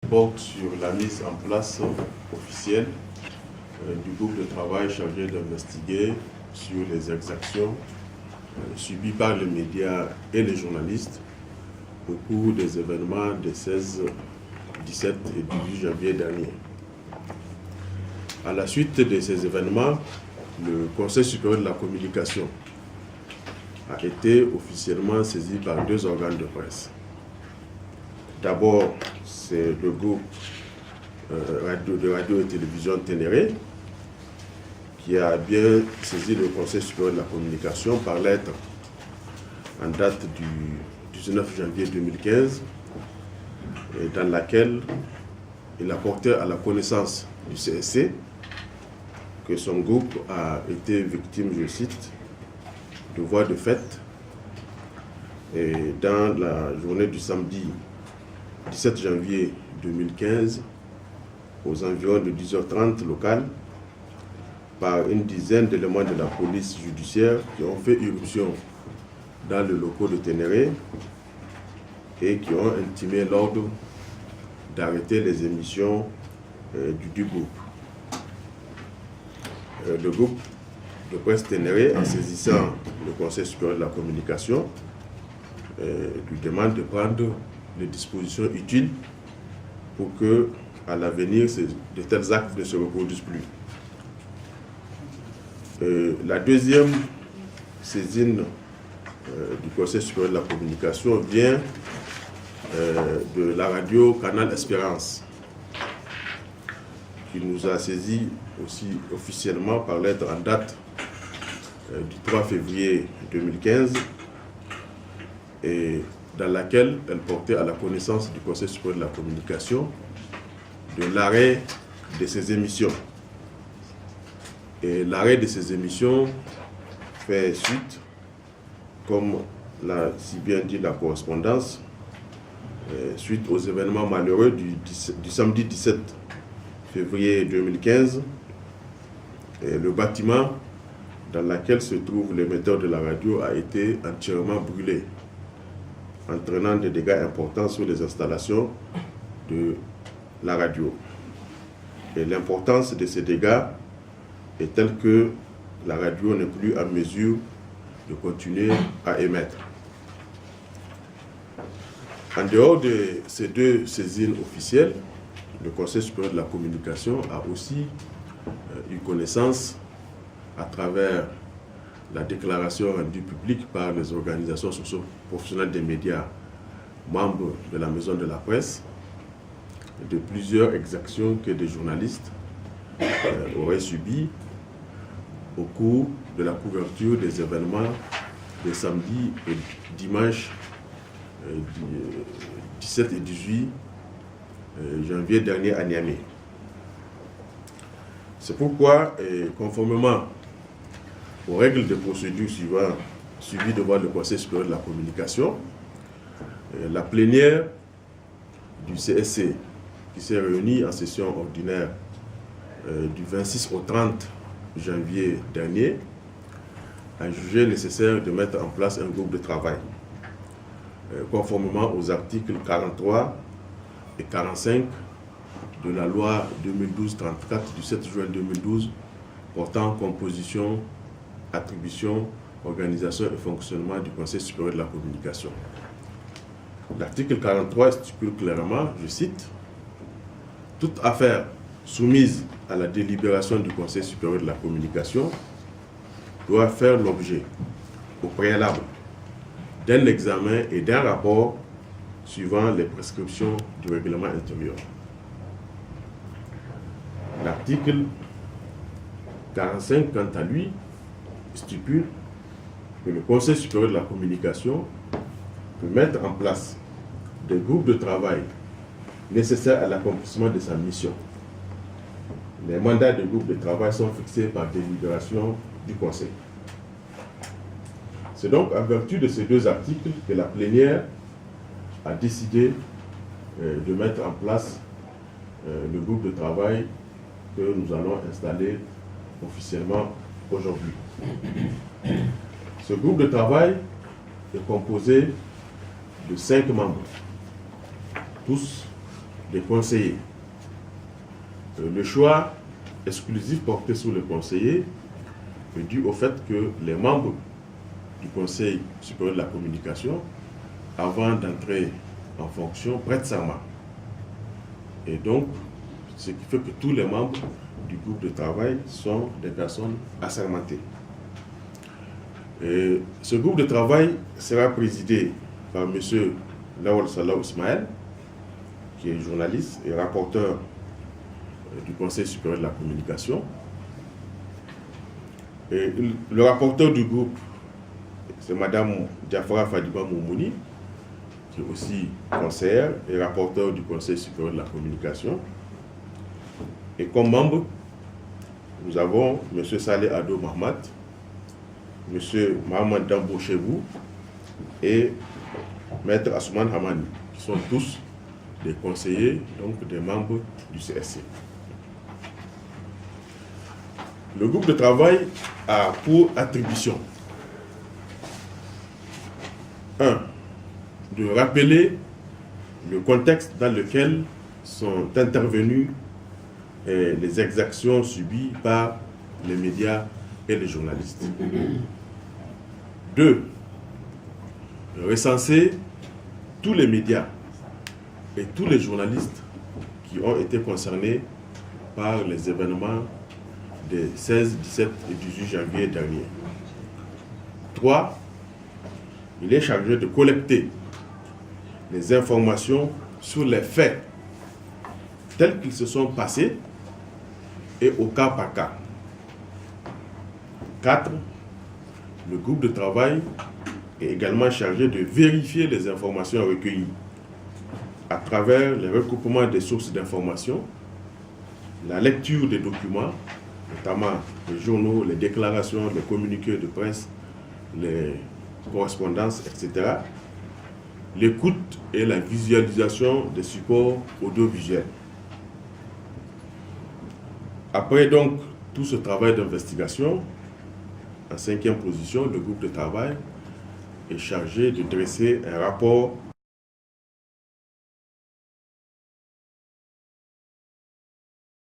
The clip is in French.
porte sur la mise en place officielle du groupe de travail chargé d'investiguer sur les exactions subies par les médias et les journalistes au cours des événements des 16, 17 et 18 janvier dernier. À la suite de ces événements, le Conseil supérieur de la communication a été officiellement saisi par deux organes de presse. D'abord, c'est le groupe de radio et télévision Ténéré qui a bien saisi le Conseil supérieur de la communication par lettre en date du 19 janvier 2015, et dans laquelle il a porté à la connaissance du CSC que son groupe a été victime, je cite, de voies de fait et dans la journée du samedi 17 janvier 2015, aux environs de 10h30 locales, par une dizaine d'éléments de la police judiciaire qui ont fait irruption dans le locaux de Ténéré et qui ont intimé l'ordre d'arrêter les émissions du groupe. Le groupe de presse Ténéré, en saisissant le Conseil supérieur de la communication, lui demande de prendre les dispositions utiles pour que, à l'avenir, de tels actes ne se reproduisent plus. La deuxième saisine du Conseil supérieur de la communication vient de la radio Canal Espérance, qui nous a saisi aussi officiellement par lettre en date du 3 février 2015, et dans laquelle elle portait à la connaissance du Conseil supérieur de la communication de l'arrêt de ces émissions. Et l'arrêt de ces émissions fait suite, comme l'a si bien dit la correspondance, suite aux événements malheureux du samedi 17 février 2015, et le bâtiment dans lequel se trouve l'émetteur de la radio a été entièrement brûlé, entraînant des dégâts importants sur les installations de la radio. Et l'importance de ces dégâts est telle que la radio n'est plus en mesure de continuer à émettre. En dehors de ces deux saisines officielles, le Conseil supérieur de la communication a aussi eu connaissance, à travers la déclaration rendue publique par les organisations socio-professionnelles des médias membres de la Maison de la Presse, de plusieurs exactions que des journalistes auraient subies au cours de la couverture des événements des samedis et dimanches 17 et 18 janvier dernier à Niamey. C'est pourquoi, conformément aux règles de procédure suivies devant le Conseil supérieur de la communication, la plénière du CSC, qui s'est réunie en session ordinaire du 26 au 30 janvier dernier, a jugé nécessaire de mettre en place un groupe de travail, conformément aux articles 43 et 45 de la loi 2012-34 du 7 juin 2012 portant composition, attribution, organisation et fonctionnement du Conseil supérieur de la communication. L'article 43 stipule clairement, je cite, « Toute affaire soumise à la délibération du Conseil supérieur de la communication doit faire l'objet, au préalable, d'un examen et d'un rapport suivant les prescriptions du règlement intérieur. » L'article 45, quant à lui, stipule que le Conseil supérieur de la communication peut mettre en place des groupes de travail nécessaires à l'accomplissement de sa mission. Les mandats de groupes de travail sont fixés par délibération du Conseil. C'est donc en vertu de ces deux articles que la plénière a décidé de mettre en place le groupe de travail que nous allons installer officiellement aujourd'hui. Ce groupe de travail est composé de 5 membres, tous des conseillers. Le choix exclusif porté sur les conseillers est dû au fait que les membres du Conseil supérieur de la communication, avant d'entrer en fonction, prêtent serment. Et donc, ce qui fait que tous les membres du groupe de travail sont des personnes assermentées. Et ce groupe de travail sera présidé par M. Lawal Salah Ismaël, qui est journaliste et rapporteur du Conseil supérieur de la communication. Et le rapporteur du groupe, c'est Mme Diafara Fadiba Moumouni, qui est aussi conseillère et rapporteur du Conseil supérieur de la communication. Et comme membre, nous avons M. Saleh Ado Mahmat, M. Mohamed Dambo Chebou et Maître Asuman Hamani, qui sont tous des conseillers, donc des membres du CSC. Le groupe de travail a pour attribution 1. De rappeler le contexte dans lequel sont intervenues les exactions subies par les médias et les journalistes. 2. Recenser tous les médias et tous les journalistes qui ont été concernés par les événements des 16, 17 et 18 janvier dernier. 3. Il est chargé de collecter les informations sur les faits tels qu'ils se sont passés et au cas par cas. 4. Le groupe de travail est également chargé de vérifier les informations recueillies à travers le recoupement des sources d'informations, la lecture des documents, notamment les journaux, les déclarations, les communiqués de presse, les correspondances, etc., l'écoute et la visualisation des supports audiovisuels. Après donc tout ce travail d'investigation, en 5e position, le groupe de travail est chargé de dresser un rapport